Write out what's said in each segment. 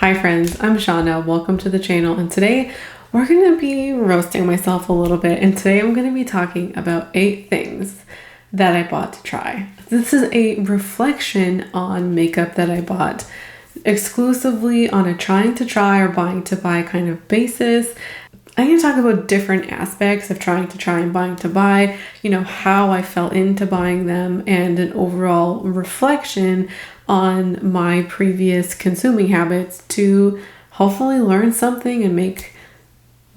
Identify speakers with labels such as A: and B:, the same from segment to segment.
A: Hi friends, I'm Shauna. Welcome to the channel, and today we're going to be roasting myself a little bit, and today I'm going to be talking about 8 things that I bought to try. This is a reflection on makeup that I bought exclusively on a trying to try or buying to buy kind of basis. I'm going to talk about different aspects of trying to try and buying to buy, how I fell into buying them, and an overall reflection on my previous consuming habits to hopefully learn something and make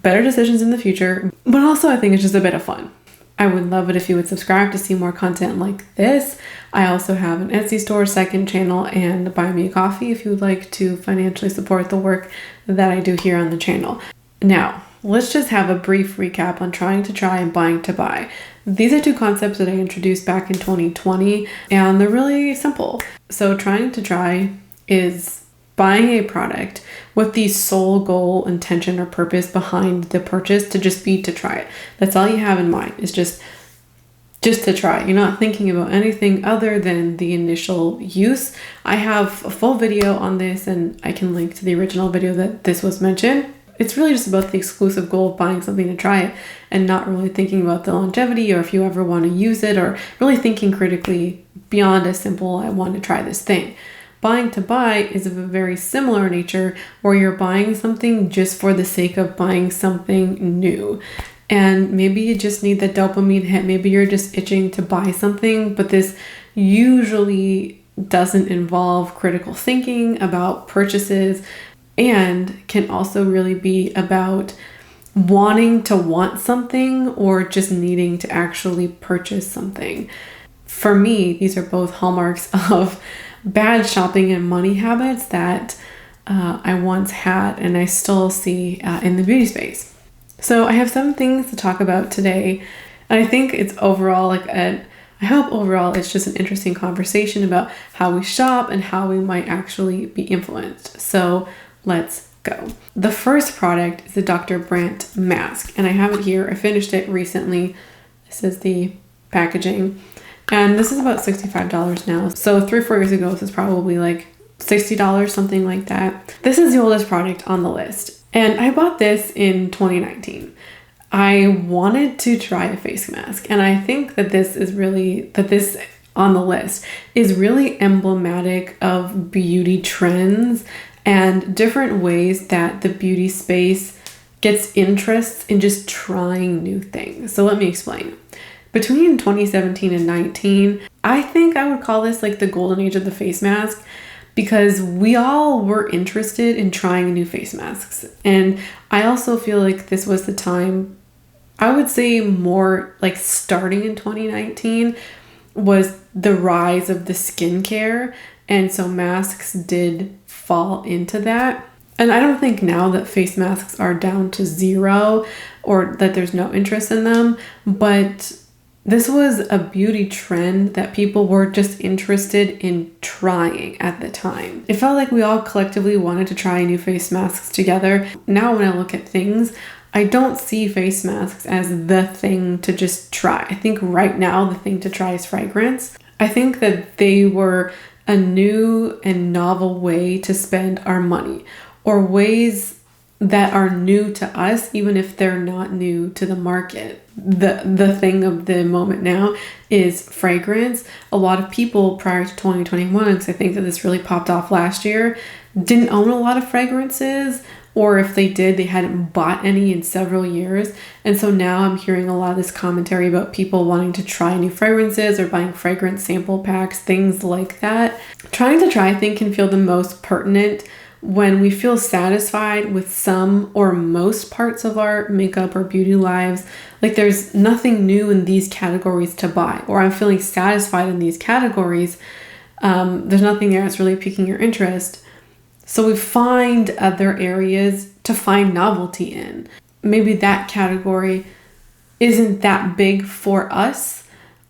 A: better decisions in the future. But also I think it's just a bit of fun. I would love it if you would subscribe to see more content like this. I also have an Etsy store, second channel, and buy me a coffee if you would like to financially support the work that I do here on the channel. Now, let's just have a brief recap on trying to try and buying to buy. These are 2 concepts that I introduced back in 2020, and they're really simple. So trying to try is buying a product with the sole goal, intention, or purpose behind the purchase to just be to try it. That's all you have in mind, is just to try. You're not thinking about anything other than the initial use. I have a full video on this, and I can link to the original video that this was mentioned. It's really just about the exclusive goal of buying something to try it and not really thinking about the longevity or if you ever want to use it, or really thinking critically beyond a simple, I want to try this thing. Buying to buy is of a very similar nature, where you're buying something just for the sake of buying something new. And maybe you just need the dopamine hit. Maybe you're just itching to buy something, but this usually doesn't involve critical thinking about purchases, and can also really be about wanting to want something or just needing to actually purchase something. For me, these are both hallmarks of bad shopping and money habits that I once had and I still see in the beauty space. So I have some things to talk about today, and I think it's overall I hope overall it's just an interesting conversation about how we shop and how we might actually be influenced. So let's go. The first product is the Dr. Brandt mask, and I have it here. I finished it recently. This is the packaging, and this is about $65 now. So 3 or 4 years ago, this is probably like $60, something like that. This is the oldest product on the list, and I bought this in 2019. I wanted to try a face mask, and I think that this on the list is really emblematic of beauty trends and different ways that the beauty space gets interest in just trying new things. So let me explain. Between 2017 and 19, I think I would call this like the golden age of the face mask, because we all were interested in trying new face masks. And I also feel like this was the time, I would say more like starting in 2019, was the rise of the skincare. And so masks did fall into that. And I don't think now that face masks are down to 0 or that there's no interest in them, but this was a beauty trend that people were just interested in trying at the time. It felt like we all collectively wanted to try new face masks together. Now when I look at things, I don't see face masks as the thing to just try. I think right now the thing to try is fragrance. I think that they were a new and novel way to spend our money, or ways that are new to us, even if they're not new to the market. The thing of the moment now is fragrance. A lot of people prior to 2021, because I think that this really popped off last year, didn't own a lot of fragrances, or if they did, they hadn't bought any in several years. And so now I'm hearing a lot of this commentary about people wanting to try new fragrances or buying fragrance sample packs, things like that. Trying to try, I think, can feel the most pertinent when we feel satisfied with some or most parts of our makeup or beauty lives. Like there's nothing new in these categories to buy, or I'm feeling satisfied in these categories. There's nothing there that's really piquing your interest. So we find other areas to find novelty in. Maybe that category isn't that big for us,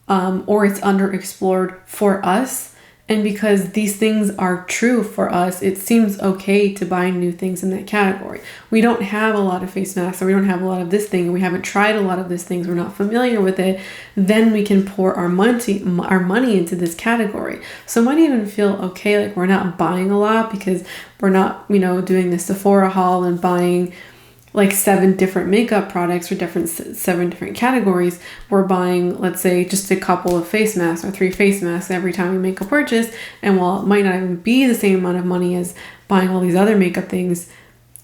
A: or it's underexplored for us. And because these things are true for us, it seems okay to buy new things in that category. We don't have a lot of face masks, or we don't have a lot of this thing, we haven't tried a lot of these things, we're not familiar with it, then we can pour our money into this category. So it might even feel okay, like we're not buying a lot because we're not, doing the Sephora haul and buying like 7 different makeup products for 7 different categories. We're buying, let's say, just a couple of face masks or 3 face masks every time we make a purchase. And while it might not even be the same amount of money as buying all these other makeup things,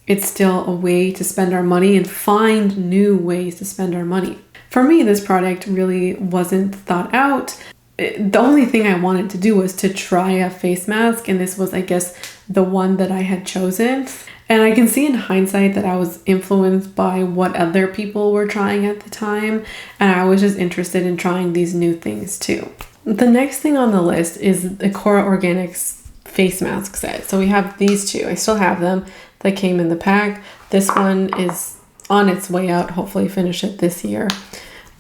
A: it's still a way to spend our money and find new ways to spend our money. For me, this product really wasn't thought out. The only thing I wanted to do was to try a face mask, and this was, I guess, the one that I had chosen. And I can see in hindsight that I was influenced by what other people were trying at the time, and I was just interested in trying these new things too. The next thing on the list is the Cora Organics face mask set. So we have these 2. I still have them. They came in the pack. This one is on its way out. Hopefully finish it this year.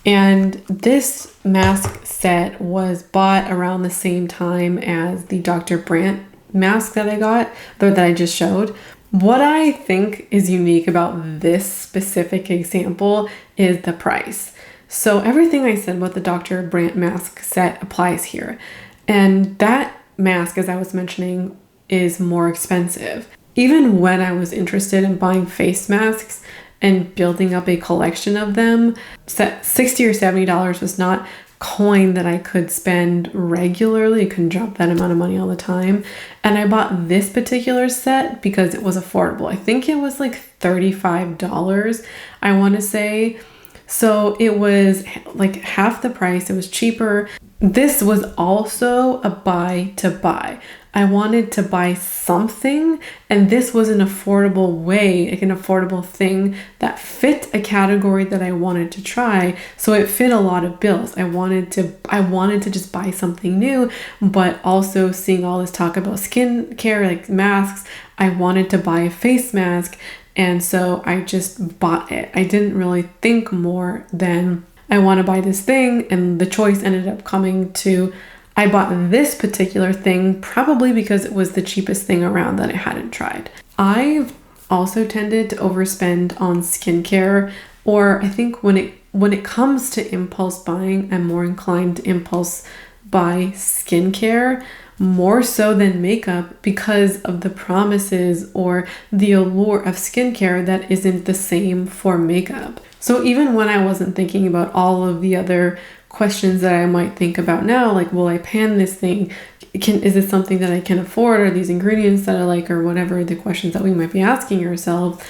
A: And this mask set was bought around the same time as the Dr. Brandt mask that I got, that I just showed. What I think is unique about this specific example is the price. So everything I said about the Dr. Brandt mask set applies here. And that mask, as I was mentioning, is more expensive. Even when I was interested in buying face masks and building up a collection of them, $60 or $70 was not coin that I could spend regularly. I couldn't drop that amount of money all the time. And I bought this particular set because it was affordable. I think it was like $35, I want to say. So it was like half the price. It was cheaper. This was also a buy to buy. I wanted to buy something, and this was an affordable way, like an affordable thing that fit a category that I wanted to try. So it fit a lot of bills. I wanted to just buy something new, but also seeing all this talk about skincare, like masks, I wanted to buy a face mask, and so I just bought it. I didn't really think more than I want to buy this thing, and the choice ended up coming to I bought this particular thing probably because it was the cheapest thing around that I hadn't tried. I've also tended to overspend on skincare, or I think when it comes to impulse buying, I'm more inclined to impulse buy skincare more so than makeup because of the promises or the allure of skincare that isn't the same for makeup. So even when I wasn't thinking about all of the other questions that I might think about now, like, will I pan this thing? Is it something that I can afford? Are these ingredients that I like, or whatever the questions that we might be asking ourselves?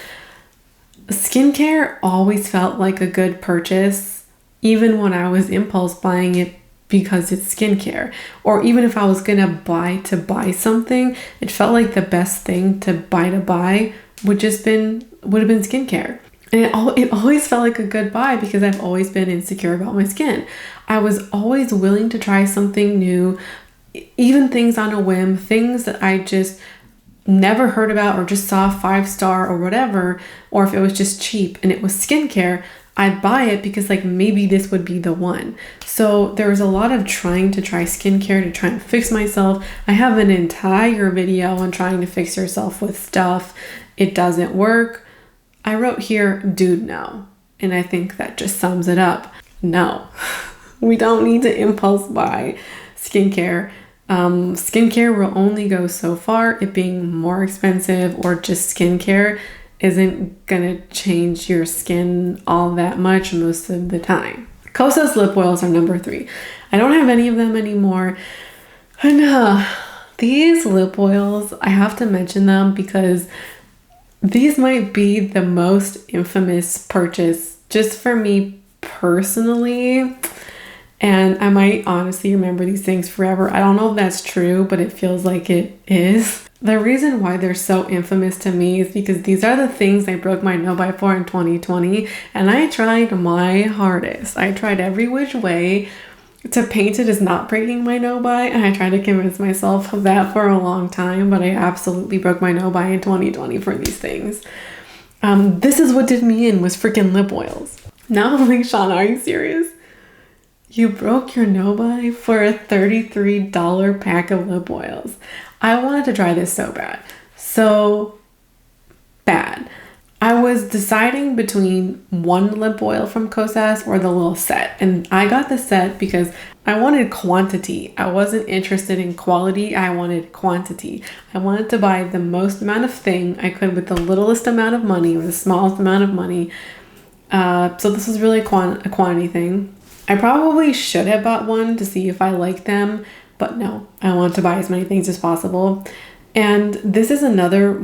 A: Skincare always felt like a good purchase, even when I was impulse buying it because it's skincare. Or even if I was gonna buy something, it felt like the best thing to buy would have been skincare. And it always felt like a good buy because I've always been insecure about my skin. I was always willing to try something new, even things on a whim, things that I just never heard about or just saw 5-star or whatever, or if it was just cheap and it was skincare, I'd buy it because like maybe this would be the one. So there was a lot of trying to try skincare to try and fix myself. I have an entire video on trying to fix yourself with stuff. It doesn't work. I wrote here, dude, no. And I think that just sums it up. No, we don't need to impulse buy skincare. Skincare will only go so far. It being more expensive or just skincare isn't gonna change your skin all that much most of the time. Cosas lip oils are number 3. I don't have any of them anymore. And these lip oils, I have to mention them because these might be the most infamous purchase just for me personally. And I might honestly remember these things forever. I don't know if that's true, but it feels like it is. The reason why they're so infamous to me is because these are the things I broke my no-buy for in 2020. And I tried my hardest. I tried every which way to paint it as not breaking my no-buy, and I tried to convince myself of that for a long time, but I absolutely broke my no-buy in 2020 for these things. This is what did me in, was freaking lip oils. Now I'm like, Shauna, are you serious? You broke your no buy for a $33 pack of lip oils. I wanted to try this so bad. So bad. I was deciding between one lip oil from Cosas or the little set. And I got the set because I wanted quantity. I wasn't interested in quality. I wanted quantity. I wanted to buy the most amount of thing I could with the littlest amount of money or the smallest amount of money. So this was really a quantity thing. I probably should have bought one to see if I liked them, but no, I wanted to buy as many things as possible. And this is another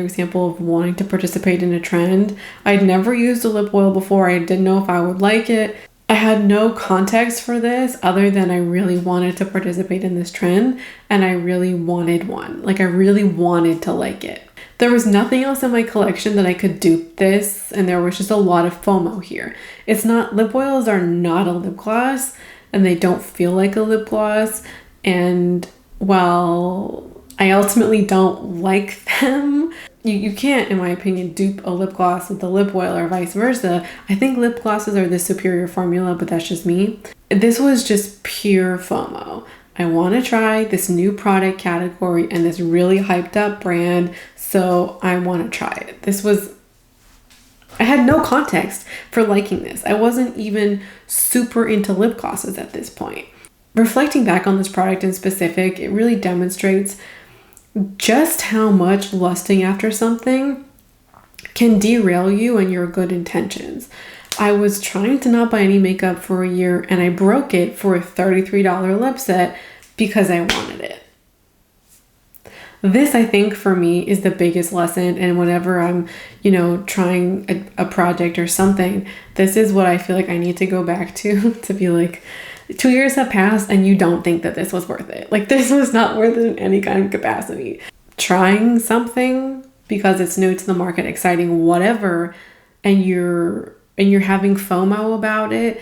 A: example of wanting to participate in a trend. I'd never used a lip oil before. I didn't know if I would like it. I had no context for this other than I really wanted to participate in this trend and I really wanted one. Like I really wanted to like it. There was nothing else in my collection that I could dupe this, and there was just a lot of FOMO here. Lip oils are not a lip gloss and they don't feel like a lip gloss. And while I ultimately don't like them, you can't, in my opinion, dupe a lip gloss with a lip oil or vice versa. I think lip glosses are the superior formula, but that's just me. This was just pure FOMO. I want to try this new product category and this really hyped up brand, so I want to try it. I had no context for liking this. I wasn't even super into lip glosses at this point. Reflecting back on this product in specific, it really demonstrates just how much lusting after something can derail you and your good intentions. I was trying to not buy any makeup for a year and I broke it for a $33 lip set because I wanted it. This, I think, for me is the biggest lesson, and whenever I'm, trying a project or something, this is what I feel like I need to go back to be like, 2 years have passed and you don't think that this was worth it. Like this was not worth it in any kind of capacity. Trying something because it's new to the market, exciting, whatever, and you're having FOMO about it.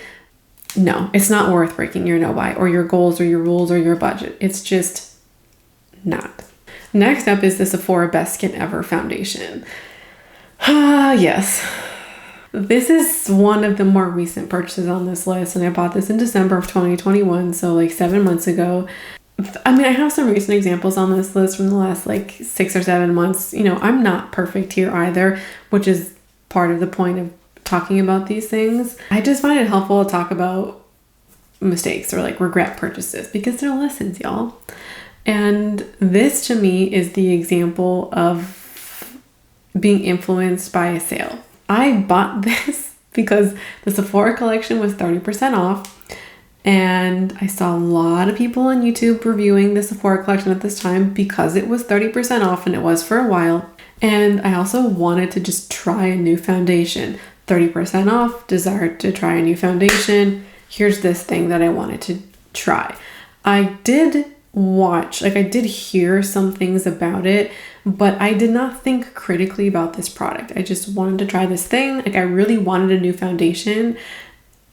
A: No, it's not worth breaking your no buy or your goals or your rules or your budget. It's just not. Next up is the Sephora Best Skin Ever foundation. Yes. This is one of the more recent purchases on this list, and I bought this in December of 2021, so like 7 months ago. I mean, I have some recent examples on this list from the last like 6 or 7 months. I'm not perfect here either, which is part of the point of talking about these things. I just find it helpful to talk about mistakes or like regret purchases because they're lessons, y'all. And this to me is the example of being influenced by a sale. I bought this because the Sephora collection was 30% off, and I saw a lot of people on YouTube reviewing the Sephora collection at this time because it was 30% off, and it was for a while. And I also wanted to just try a new foundation. 30% off, desired to try a new foundation. Here's this thing that I wanted to try. I did hear some things about it, but I did not think critically about this product. I just wanted to try this thing. Like I really wanted a new foundation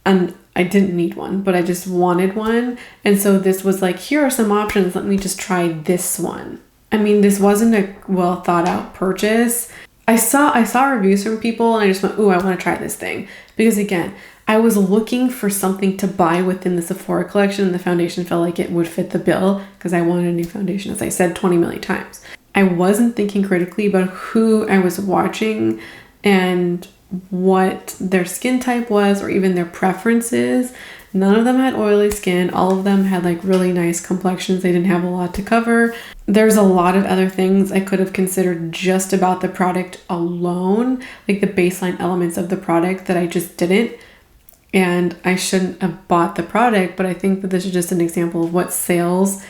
A: and I didn't need one, but I just wanted one. And so this was like, here are some options. Let me just try this one. I mean, this wasn't a well thought out purchase. I saw reviews from people and I just went, ooh, I want to try this thing. Because again, I was looking for something to buy within the Sephora collection, and the foundation felt like it would fit the bill because I wanted a new foundation, as I said 20 million times. I wasn't thinking critically about who I was watching and what their skin type was or even their preferences. None of them had oily skin. All of them had like really nice complexions. They didn't have a lot to cover. There's a lot of other things I could have considered just about the product alone, like the baseline elements of the product that I just didn't. And I shouldn't have bought the product, but I think that this is just an example of what sales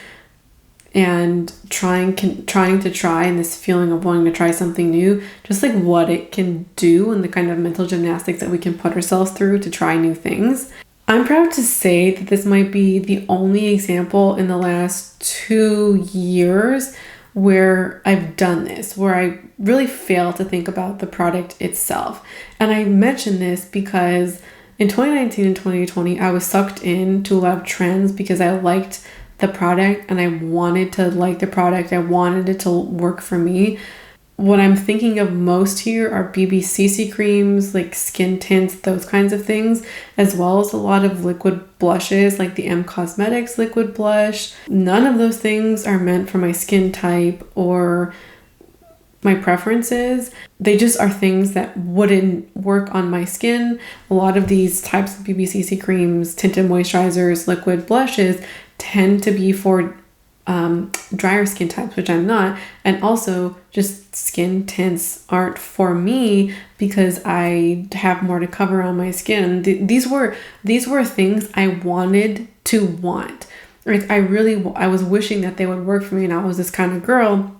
A: and trying to try and this feeling of wanting to try something new, just like what it can do and the kind of mental gymnastics that we can put ourselves through to try new things. I'm proud to say that this might be the only example in the last 2 years where I've done this, where I really fail to think about the product itself. And I mention this because in 2019 and 2020, I was sucked into a lot of trends because I liked the product and I wanted to like the product. I wanted it to work for me. what I'm thinking of most here are BB-CC creams, like skin tints, those kinds of things, as well as a lot of liquid blushes, like the M Cosmetics liquid blush. None of those things are meant for my skin type or my preferences. They just are things that wouldn't work on my skin. A lot of these types of BB-CC creams, tinted moisturizers, liquid blushes tend to be for drier skin types, which I'm not, and also just skin tints aren't for me because I have more to cover on my skin. These were things I wanted to want. Like I was wishing that they would work for me, and I was this kind of girl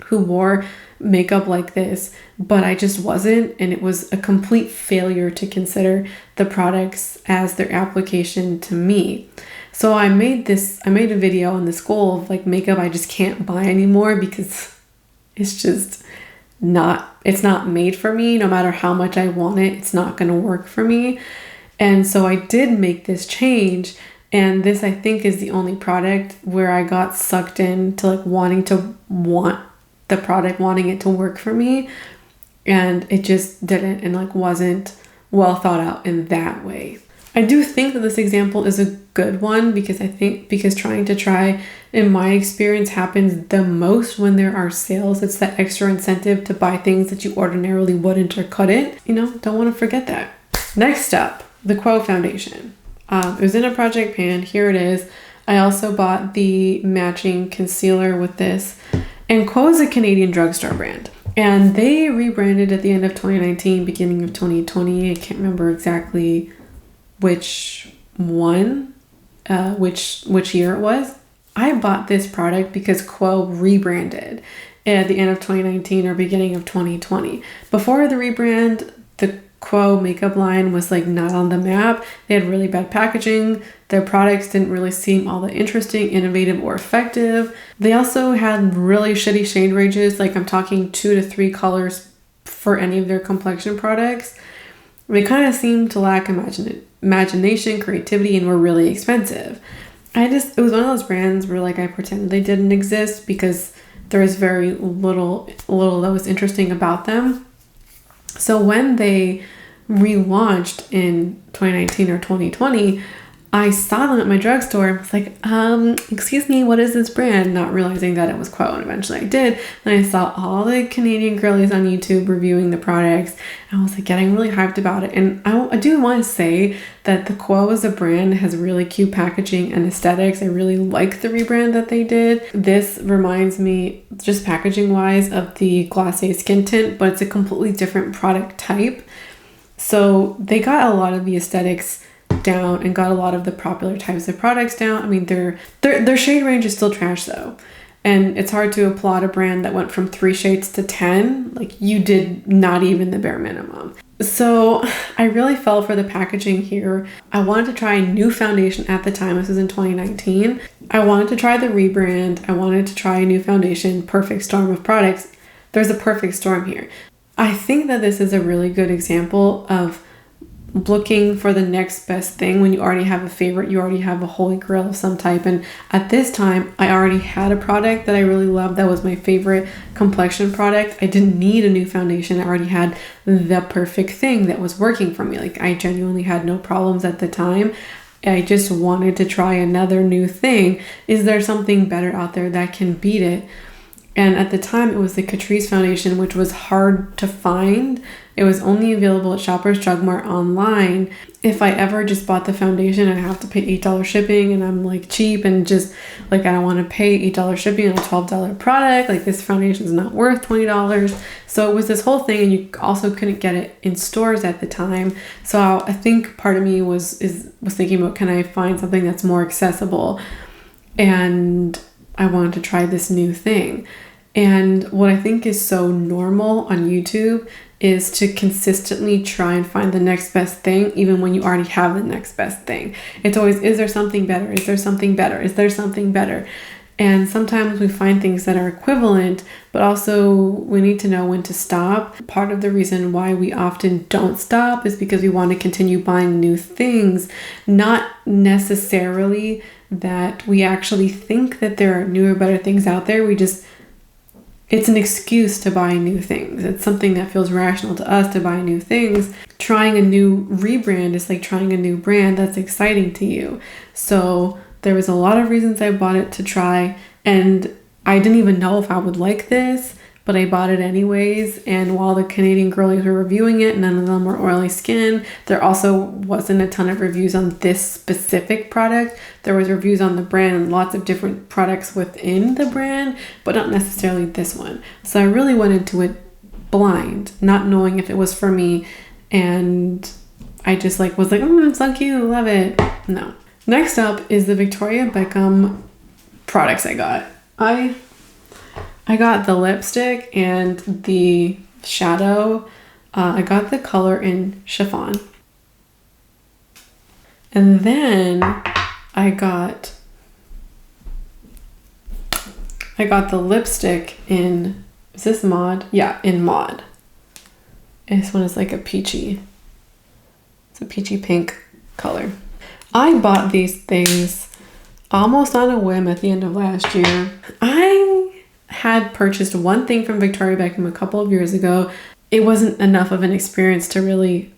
A: who wore makeup like this, but I just wasn't, and it was a complete failure to consider the products as their application to me. So I made a video on this goal of like makeup I just can't buy anymore because it's not made for me. No matter how much I want it, it's not going to work for me. And so I did make this change, and this I think is the only product where I got sucked into like wanting the product, wanting it to work for me, and it just didn't, and like wasn't well thought out in that way. I do think that this example is a good one because trying to try, in my experience, happens the most when there are sales. It's that extra incentive to buy things that you ordinarily wouldn't or couldn't. Don't want to forget that. Next up, the Quo foundation. It was in a project pan. Here it is. I also bought the matching concealer with this. And Quo is a Canadian drugstore brand. And they rebranded at the end of 2019, beginning of 2020. I can't remember exactly which one, which year it was. I bought this product because Quo rebranded at the end of 2019 or beginning of 2020. Before the rebrand, the Quo makeup line was like not on the map. They had really bad packaging. Their products didn't really seem all that interesting, innovative, or effective. They also had really shitty shade ranges. Like I'm talking 2 to 3 colors for any of their complexion products. They kind of seemed to lack imagination, creativity, and were really expensive. It was one of those brands where like I pretended they didn't exist because there was very little that was interesting about them. So when they relaunched in 2019 or 2020, I saw them at my drugstore and was like, excuse me, what is this brand? Not realizing that it was Quo, and eventually I did. And I saw all the Canadian girlies on YouTube reviewing the products, and I was like getting really hyped about it. And I do want to say that the Quo as a brand has really cute packaging and aesthetics. I really like the rebrand that they did. This reminds me, just packaging wise, of the Glacé skin tint, but it's a completely different product type. So they got a lot of the aesthetics down and got a lot of the popular types of products down. I mean, their shade range is still trash though. And it's hard to applaud a brand that went from 3 shades to 10. Like you did not even the bare minimum. So I really fell for the packaging here. I wanted to try a new foundation at the time. This was in 2019. I wanted to try the rebrand. I wanted to try a new foundation. Perfect storm of products. There's a perfect storm here. I think that this is a really good example of looking for the next best thing when you already have a favorite, you already have a holy grail of some type. And at this time, I already had a product that I really loved that was my favorite complexion product. I didn't need a new foundation. I already had the perfect thing that was working for me. Like I genuinely had no problems at the time. I just wanted to try another new thing. Is there something better out there that can beat it? And at the time, it was the Catrice foundation, which was hard to find. It was only available at Shoppers Drug Mart online. If I ever just bought the foundation, I'd have to pay $8 shipping, and I'm like cheap and just like I don't want to pay $8 shipping on a $12 product. Like this foundation is not worth $20. So it was this whole thing, and you also couldn't get it in stores at the time. So I think part of me was thinking about, can I find something that's more accessible? And I wanted to try this new thing. And what I think is so normal on YouTube is to consistently try and find the next best thing, even when you already have the next best thing. It's always, is there something better? Is there something better? Is there something better? And sometimes we find things that are equivalent, but also we need to know when to stop. Part of the reason why we often don't stop is because we want to continue buying new things, not necessarily that we actually think that there are newer, better things out there. We just it's an excuse to buy new things. It's something that feels rational to us to buy new things. Trying a new rebrand is like trying a new brand that's exciting to you. So there was a lot of reasons I bought it to try, and I didn't even know if I would like this, but I bought it anyways. And while the Canadian girlies were reviewing it, none of them were oily skin. There also wasn't a ton of reviews on this specific product. There was reviews on the brand, lots of different products within the brand, but not necessarily this one. So I really went into it blind, not knowing if it was for me. And I just was like, it's so cute, love it. No. Next up is the Victoria Beckham products I got. I got the lipstick and the shadow. I got the color in chiffon. And then I got the lipstick in, is this Mod? Yeah, in Mod. And this one is like a peachy. It's a peachy pink color. I bought these things almost on a whim at the end of last year. I had purchased one thing from Victoria Beckham a couple of years ago. It wasn't enough of an experience to really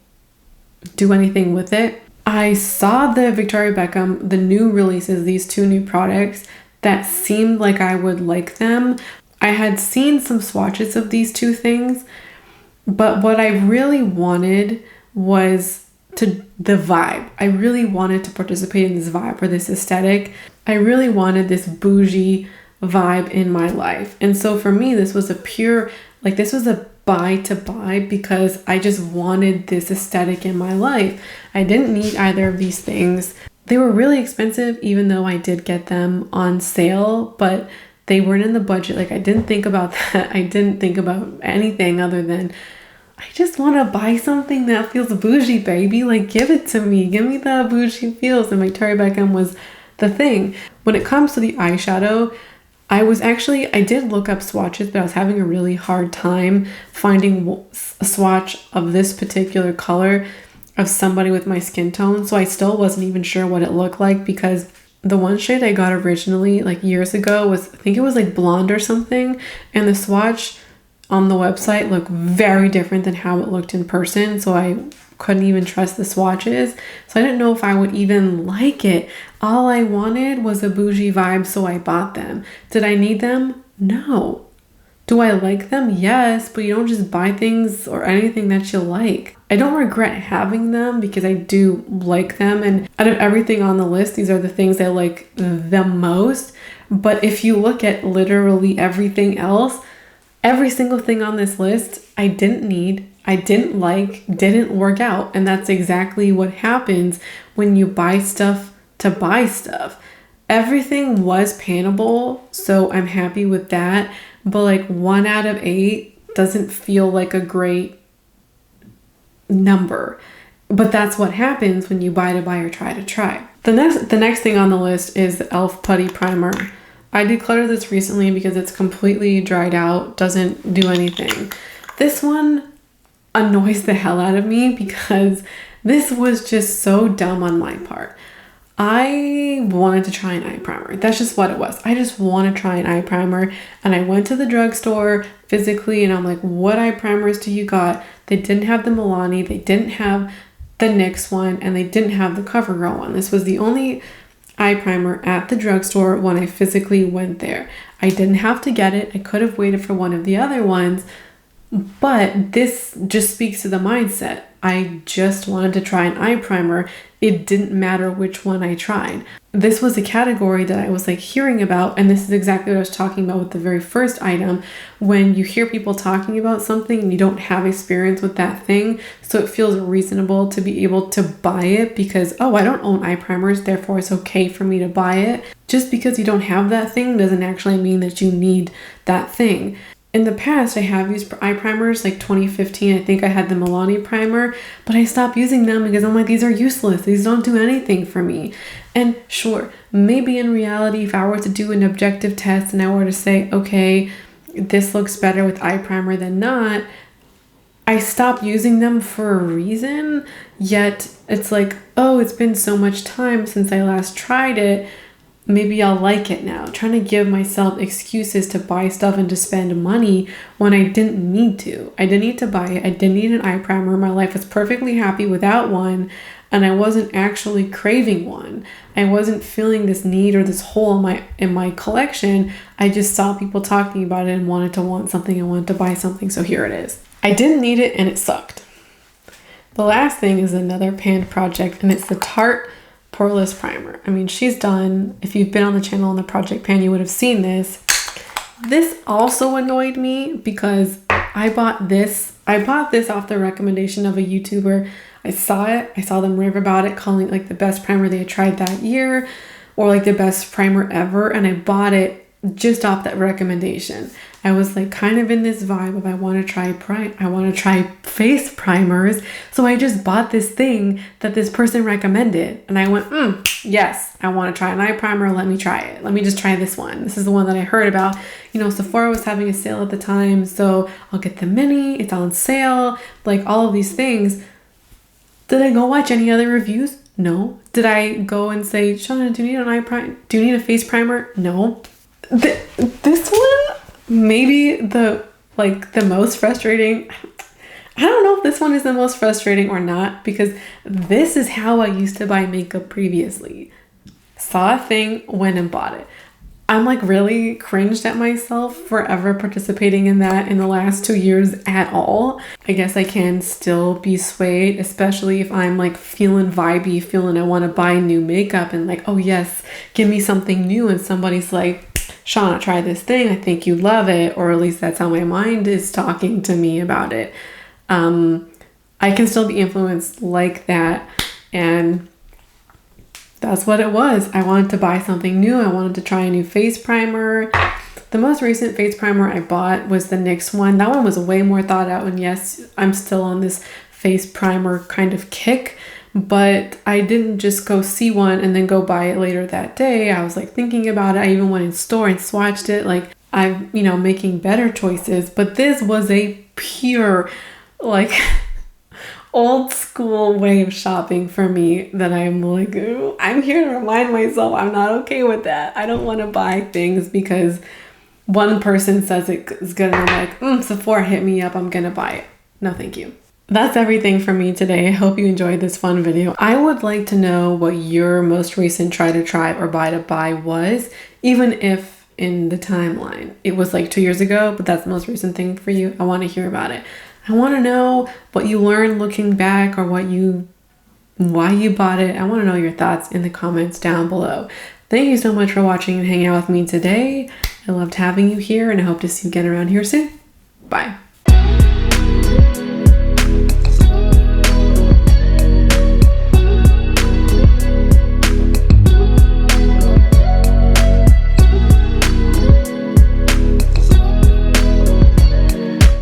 A: do anything with it. I saw the Victoria Beckham, the new releases, these two new products that seemed like I would like them. I had seen some swatches of these two things, but what I really wanted was the vibe. I really wanted to participate in this vibe or this aesthetic. I really wanted this bougie vibe in my life. And so for me, this was this was a buy to buy because I just wanted this aesthetic in my life. I didn't need either of these things. They were really expensive, even though I did get them on sale, but they weren't in the budget. I didn't think about that. I didn't think about anything other than I just want to buy something that feels bougie, baby. Give it to me. Give me the bougie feels. And Victoria Beckham was the thing. When it comes to the eyeshadow, I did look up swatches, but I was having a really hard time finding a swatch of this particular color of somebody with my skin tone. So I still wasn't even sure what it looked like, because the one shade I got originally years ago was, I think it was blonde or something. And the swatch on the website looked very different than how it looked in person. So I couldn't even trust the swatches. So I didn't know if I would even like it. All I wanted was a bougie vibe, so I bought them. Did I need them? No. Do I like them? Yes, but you don't just buy things or anything that you like. I don't regret having them because I do like them. And out of everything on the list, these are the things I like the most. But if you look at literally everything else, every single thing on this list, I didn't need, I didn't like, didn't work out. And that's exactly what happens when you buy stuff to buy stuff. Everything was paintable, so I'm happy with that. But 1 out of 8 doesn't feel like a great number. But that's what happens when you buy to buy or try to try. The next thing on the list is the e.l.f. Putty Primer. I decluttered this recently because it's completely dried out, doesn't do anything. This one annoys the hell out of me because this was just so dumb on my part. I wanted to try an eye primer. That's just what it was. I just want to try an eye primer. And I went to the drugstore physically and I'm like, what eye primers do you got? They didn't have the Milani, they didn't have the NYX one, and they didn't have the CoverGirl one. This was the only eye primer at the drugstore when I physically went there. I didn't have to get it. I could have waited for one of the other ones, but this just speaks to the mindset. I just wanted to try an eye primer. It didn't matter which one I tried. This was a category that I was hearing about, and this is exactly what I was talking about with the very first item. When you hear people talking about something and you don't have experience with that thing, so it feels reasonable to be able to buy it because, oh, I don't own eye primers, therefore it's okay for me to buy it. Just because you don't have that thing doesn't actually mean that you need that thing. In the past, I have used eye primers, 2015, I think I had the Milani primer, but I stopped using them because I'm like, these are useless. These don't do anything for me. And sure, maybe in reality, if I were to do an objective test and I were to say, okay, this looks better with eye primer than not, I stopped using them for a reason, yet it's oh, it's been so much time since I last tried it. maybe I'll like it now. Trying to give myself excuses to buy stuff and to spend money when I didn't need to. I didn't need to buy it. I didn't need an eye primer. My life was perfectly happy without one, and I wasn't actually craving one. I wasn't feeling this need or this hole in my collection. I just saw people talking about it and wanted to want something and wanted to buy something, so here it is. I didn't need it and it sucked. The last thing is another panned project, and it's the Tarte Poreless Primer. I mean, she's done, if you've been on the channel on the Project Pan, you would have seen this. This also annoyed me because I bought this off the recommendation of a YouTuber. I saw it, I saw them rave about it, calling it like the best primer they had tried that year, or like the best primer ever, and I bought it just off that recommendation. I was like kind of in this vibe of I want to try face primers, so I just bought this thing that this person recommended, and I went, yes, I want to try an eye primer. Let me try it. Let me just try this one. This is the one that I heard about. You know, Sephora was having a sale at the time, so I'll get the mini. It's on sale. Like all of these things. Did I go watch any other reviews? No. Did I go and say, Shauna, do you need an eye primer? Do you need a face primer? No. This one, maybe the most frustrating. I don't know if this one is the most frustrating or not, because this is how I used to buy makeup previously. Saw a thing, went and bought it. I'm like really cringed at myself for ever participating in that in the last 2 years at all. I guess I can still be swayed, especially if I'm like feeling vibey, feeling I want to buy new makeup and like, oh yes, give me something new, and somebody's like, Shauna, try this thing. I think you love it. Or at least that's how my mind is talking to me about it. I can still be influenced like that. And that's what it was. I wanted to buy something new. I wanted to try a new face primer. The most recent face primer I bought was the NYX one. That one was way more thought out. And yes, I'm still on this face primer kind of kick. But I didn't just go see one and then go buy it later that day. I was like thinking about it. I even went in store and swatched it. Like I'm, making better choices. But this was a pure, like old school way of shopping for me that I'm like, ooh, I'm here to remind myself I'm not okay with that. I don't want to buy things because one person says it is good and I'm like, Sephora hit me up, I'm gonna buy it. No, thank you. That's everything from me today. I hope you enjoyed this fun video. I would like to know what your most recent try or buy to buy was, even if in the timeline it was like 2 years ago, but that's the most recent thing for you. I want to hear about it. I want to know what you learned looking back, or why you bought it. I want to know your thoughts in the comments down below. Thank you so much for watching and hanging out with me today. I loved having you here, and I hope to see you again around here soon. Bye.